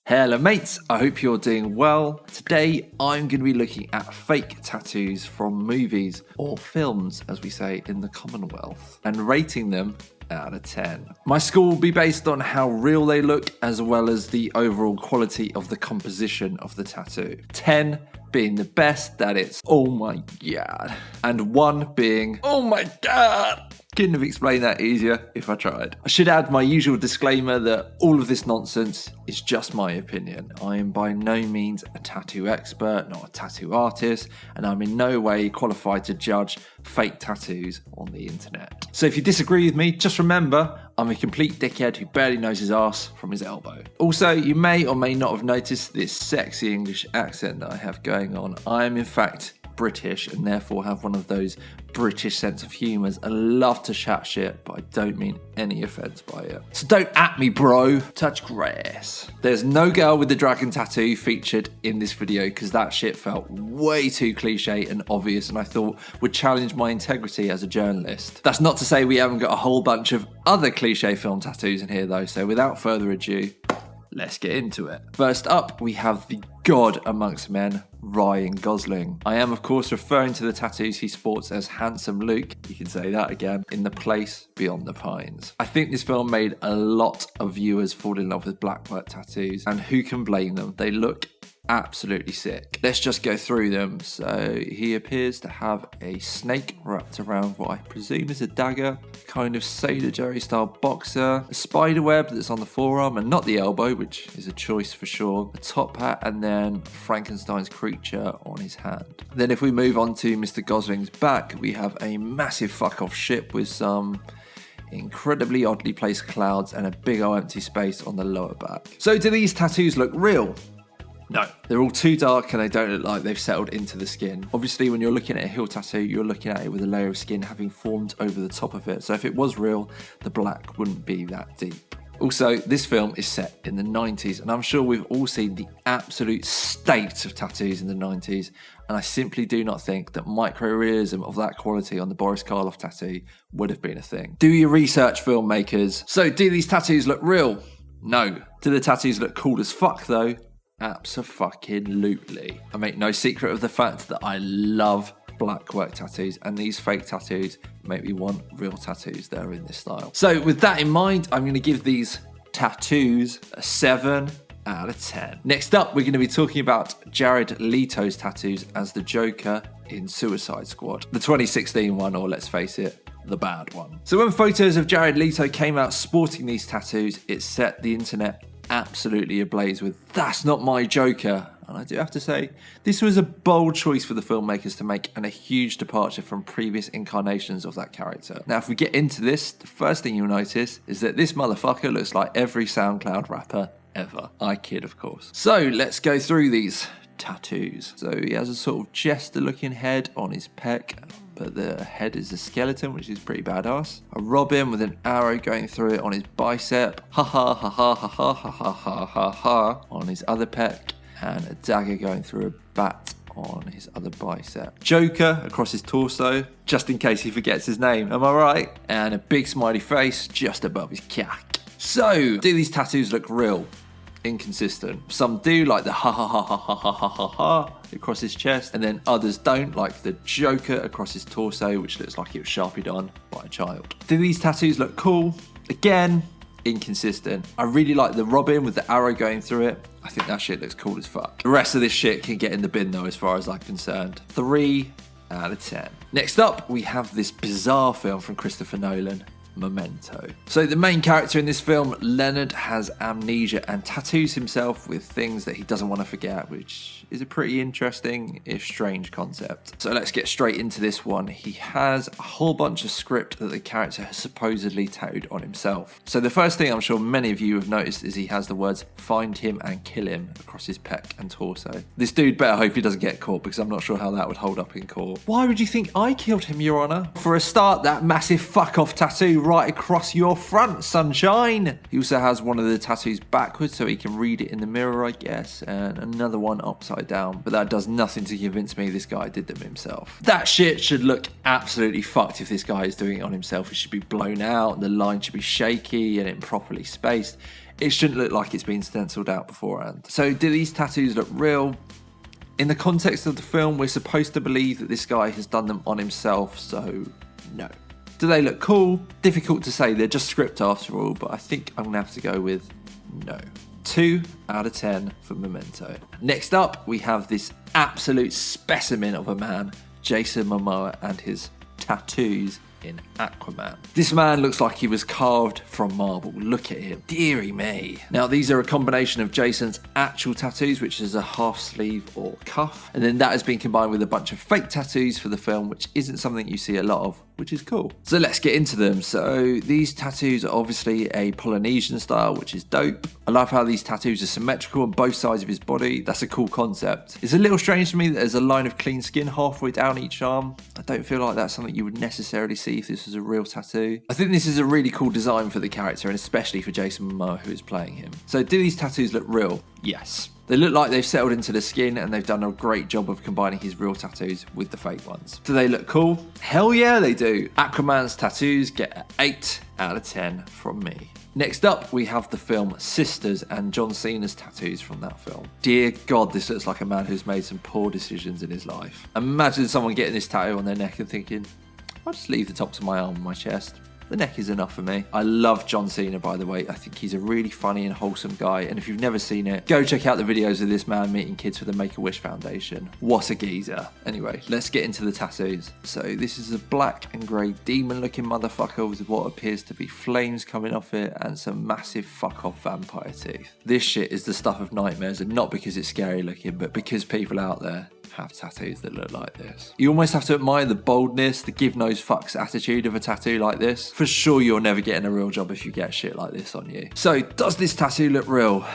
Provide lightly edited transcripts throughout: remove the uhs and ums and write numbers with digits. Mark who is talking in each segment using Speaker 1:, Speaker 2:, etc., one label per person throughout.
Speaker 1: Hello mates, I hope you're doing well. Today I'm going to be looking at fake tattoos from movies or films, as we say in the Commonwealth, and rating them out of 10. My score will be based on how real they look as well as the overall quality of the composition of the tattoo. 10 being the best, that it's oh my god, and 1 being oh my god. Couldn't have explained that easier if I tried. I should add my usual disclaimer that all of this nonsense is just my opinion. I am by no means a tattoo expert, not a tattoo artist, and I'm in no way qualified to judge fake tattoos on the internet. So if you disagree with me, just remember, I'm a complete dickhead who barely knows his ass from his elbow. Also, you may or may not have noticed this sexy English accent that I have going on. I am in fact British and therefore have one of those British sense of humours and love to chat shit, but I don't mean any offence by it. So don't at me, bro. Touch grass. There's no girl with the dragon tattoo featured in this video because that shit felt way too cliche and obvious and I thought would challenge my integrity as a journalist. That's not to say we haven't got a whole bunch of other cliche film tattoos in here though, so without further ado, let's get into it. First up, we have the god amongst men, Ryan Gosling. I am, of course, referring to the tattoos he sports as Handsome Luke, you can say that again, in The Place Beyond the Pines. I think this film made a lot of viewers fall in love with black work tattoos, and who can blame them? They look absolutely sick. Let's just go through them. So he appears to have a snake wrapped around what I presume is a dagger, kind of Sailor Jerry style boxer, a spider web that's on the forearm and not the elbow, which is a choice for sure, a top hat, and then Frankenstein's creature on his hand. Then if we move on to Mr. Gosling's back, we have a massive fuck off ship with some incredibly oddly placed clouds and a big old empty space on the lower back. So do these tattoos look real? No, they're all too dark and they don't look like they've settled into the skin. Obviously, when you're looking at a heel tattoo, you're looking at it with a layer of skin having formed over the top of it. So if it was real, the black wouldn't be that deep. Also, this film is set in the 90s, and I'm sure we've all seen the absolute state of tattoos in the 90s, and I simply do not think that microrealism of that quality on the Boris Karloff tattoo would have been a thing. Do your research, filmmakers. So, do these tattoos look real? No. Do the tattoos look cool as fuck, though? Abso-fucking-lutely. I make no secret of the fact that I love black work tattoos, and these fake tattoos make me want real tattoos that are in this style. So with that in mind, I'm going to give these tattoos a 7 out of 10. Next up, we're going to be talking about Jared Leto's tattoos as the Joker in Suicide Squad. The 2016 one, or let's face it, the bad one. So when photos of Jared Leto came out sporting these tattoos, it set the internet absolutely ablaze with "that's not my Joker." And I do have to say, this was a bold choice for the filmmakers to make and a huge departure from previous incarnations of that character. Now, if we get into this, the first thing you'll notice is that this motherfucker looks like every SoundCloud rapper ever. I kid, of course. So let's go through these tattoos. So he has a sort of jester looking head on his pec, but the head is a skeleton, which is pretty badass. A robin with an arrow going through it on his bicep. Ha ha ha ha ha ha ha ha ha ha ha on his other pec. And a dagger going through a bat on his other bicep. Joker across his torso, just in case he forgets his name, am I right? And a big smiley face just above his cack. So, do these tattoos look real? Inconsistent. Some do, like the ha ha ha ha ha ha ha ha ha across his chest, and then others don't, like the Joker across his torso, which looks like it was sharpied on by a child. Do these tattoos look cool? Again, inconsistent. I really like the robin with the arrow going through it. I think that shit looks cool as fuck. The rest of this shit can get in the bin though, as far as I'm concerned. 3 out of 10. Next up, we have this bizarre film from Christopher Nolan, Memento. So the main character in this film, Leonard, has amnesia and tattoos himself with things that he doesn't want to forget, which is a pretty interesting, if strange concept. So let's get straight into this one. He has a whole bunch of script that the character has supposedly tattooed on himself. So the first thing I'm sure many of you have noticed is he has the words "find him and kill him" across his pec and torso. This dude better hope he doesn't get caught, because I'm not sure how that would hold up in court. Why would you think I killed him, Your Honor? For a start, that massive fuck off tattoo right across your front, sunshine. He also has one of the tattoos backwards so he can read it in the mirror, I guess, and another one upside down, but that does nothing to convince me this guy did them himself. That shit should look absolutely fucked if this guy is doing it on himself. It should be blown out, the line should be shaky and improperly spaced. it shouldn't look like it's been stenciled out beforehand. So do these tattoos look real? In the context of the film, we're supposed to believe that this guy has done them on himself, so no. Do they look cool? Difficult to say, they're just script after all, but I think I'm gonna have to go with no. 2 out of 10 for Memento. Next up, we have this absolute specimen of a man, Jason Momoa, and his tattoos in Aquaman. This man looks like he was carved from marble. Look at him. Deary me. Now, these are a combination of Jason's actual tattoos, which is a half sleeve or cuff, and then that has been combined with a bunch of fake tattoos for the film, which isn't something you see a lot of, which is cool. So let's get into them. So these tattoos are obviously a Polynesian style, which is dope. I love how these tattoos are symmetrical on both sides of his body. That's a cool concept. It's a little strange to me that there's a line of clean skin halfway down each arm. I don't feel like that's something you would necessarily see if this was a real tattoo. I think this is a really cool design for the character, and especially for Jason Momoa, who is playing him. So do these tattoos look real? Yes. They look like they've settled into the skin, and they've done a great job of combining his real tattoos with the fake ones. Do they look cool? Hell yeah, they do. Aquaman's tattoos get an 8 out of 10 from me. Next up, we have the film Sisters and John Cena's tattoos from that film. Dear God, this looks like a man who's made some poor decisions in his life. Imagine someone getting this tattoo on their neck and thinking, I'll just leave the tops of my arm on my chest. The neck is enough for me. I love John Cena, by the way. I think he's a really funny and wholesome guy. And if you've never seen it, go check out the videos of this man meeting kids for the Make-A-Wish Foundation. What a geezer. Anyway, let's get into the tattoos. So this is a black and grey demon-looking motherfucker with what appears to be flames coming off it and some massive fuck-off vampire teeth. This shit is the stuff of nightmares, and not because it's scary looking, but because people out there have tattoos that look like this. You almost have to admire the boldness, the give no fucks attitude of a tattoo like this. For sure, you're never getting a real job if you get shit like this on you. So, does this tattoo look real?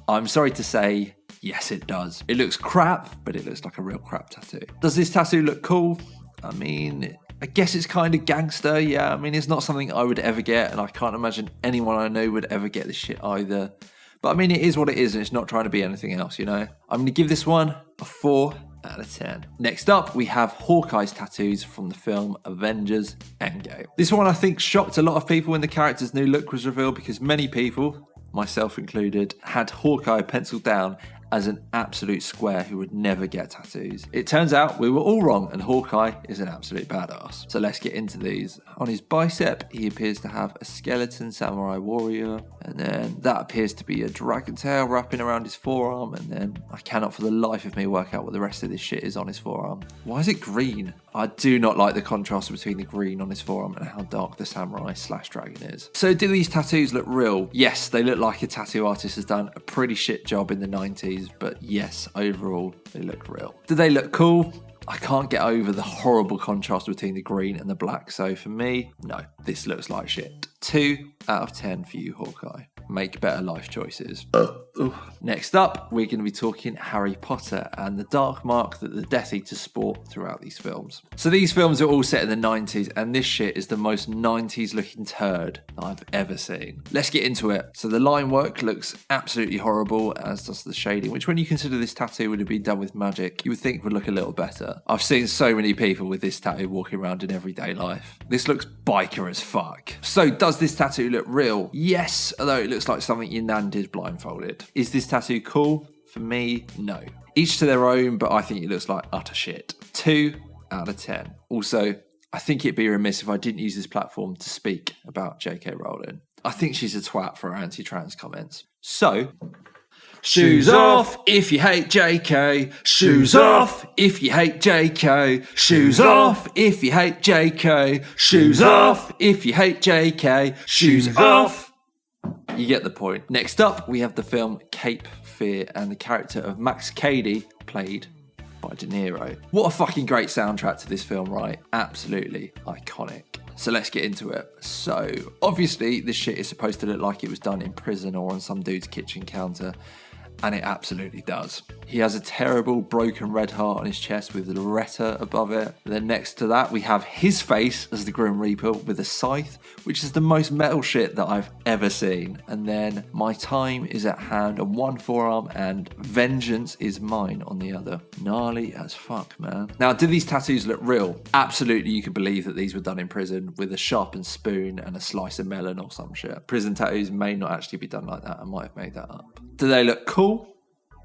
Speaker 1: I'm sorry to say, yes it does. It looks crap, but it looks like a real crap tattoo. Does this tattoo look cool? I mean, I guess it's kind of gangster, yeah. I mean, it's not something I would ever get, and I can't imagine anyone I know would ever get this shit either. But I mean, it is what it is, and it's not trying to be anything else, you know? I'm going to give this one a 4 out of 10. Next up, we have Hawkeye's tattoos from the film Avengers Endgame. This one, I think, shocked a lot of people when the character's new look was revealed, because many people, myself included, had Hawkeye penciled down as an absolute square who would never get tattoos. It turns out we were all wrong, and Hawkeye is an absolute badass. So let's get into these. On his bicep, he appears to have a skeleton samurai warrior, and then that appears to be a dragon tail wrapping around his forearm, and then I cannot for the life of me work out what the rest of this shit is on his forearm. Why is it green? I do not like the contrast between the green on his forearm and how dark the samurai / dragon is. So do these tattoos look real? Yes, they look like a tattoo artist has done a pretty shit job in the 90s, but yes, overall, they look real. Do they look cool? I can't get over the horrible contrast between the green and the black, so for me, no, this looks like shit. 2 out of 10 for you, Hawkeye. Make better life choices. Next up, we're going to be talking Harry Potter and the dark mark that the Death Eaters sport throughout these films. So these films are all set in the 90s, and this shit is the most 90s looking turd I've ever seen. Let's get into it. So the line work looks absolutely horrible, as does the shading, which when you consider this tattoo would have been done with magic, you would think would look a little better. I've seen so many people with this tattoo walking around in everyday life. This looks biker as fuck. So does this tattoo look real? Yes, although it looks like something your nan did blindfolded. Is this tattoo cool? For me, no. Each to their own, but I think it looks like utter shit. 2 out of 10. Also, I think it'd be remiss if I didn't use this platform to speak about J.K. Rowling. I think she's a twat for her anti-trans comments. So, shoes off if you hate JK. Shoes off if you hate JK. Shoes off if you hate JK. Shoes off if you hate JK. Shoes off. You get the point. Next up, we have the film Cape Fear and the character of Max Cady, played by De Niro. What a fucking great soundtrack to this film, right? Absolutely iconic. So let's get into it. So, obviously, this shit is supposed to look like it was done in prison or on some dude's kitchen counter. And it absolutely does. He has a terrible broken red heart on his chest with Loretta above it. And then next to that, we have his face as the Grim Reaper with a scythe, which is the most metal shit that I've ever seen. And then my time is at hand on one forearm and vengeance is mine on the other. Gnarly as fuck, man. Now, do these tattoos look real? Absolutely, you could believe that these were done in prison with a sharpened spoon and a slice of melon or some shit. Prison tattoos may not actually be done like that. I might have made that up. Do they look cool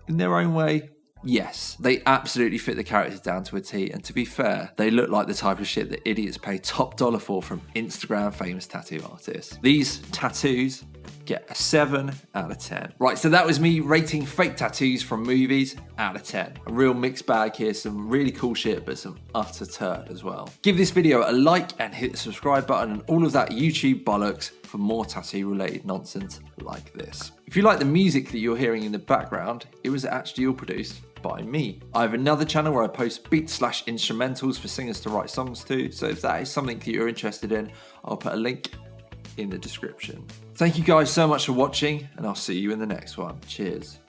Speaker 1: in their own way? Yes, they absolutely fit the characters down to a T, and to be fair, they look like the type of shit that idiots pay top dollar for from Instagram famous tattoo artists. These tattoos get a 7 out of 10. Right, so that was me rating fake tattoos from movies out of 10. A real mixed bag here, some really cool shit, but some utter turd as well. Give this video a like and hit the subscribe button and all of that YouTube bollocks for more tattoo related nonsense like this. If you like the music that you're hearing in the background, it was actually all produced by me. I have another channel where I post beats/instrumentals for singers to write songs to, so if that is something that you're interested in, I'll put a link in the description. Thank you guys so much for watching, and I'll see you in the next one. Cheers.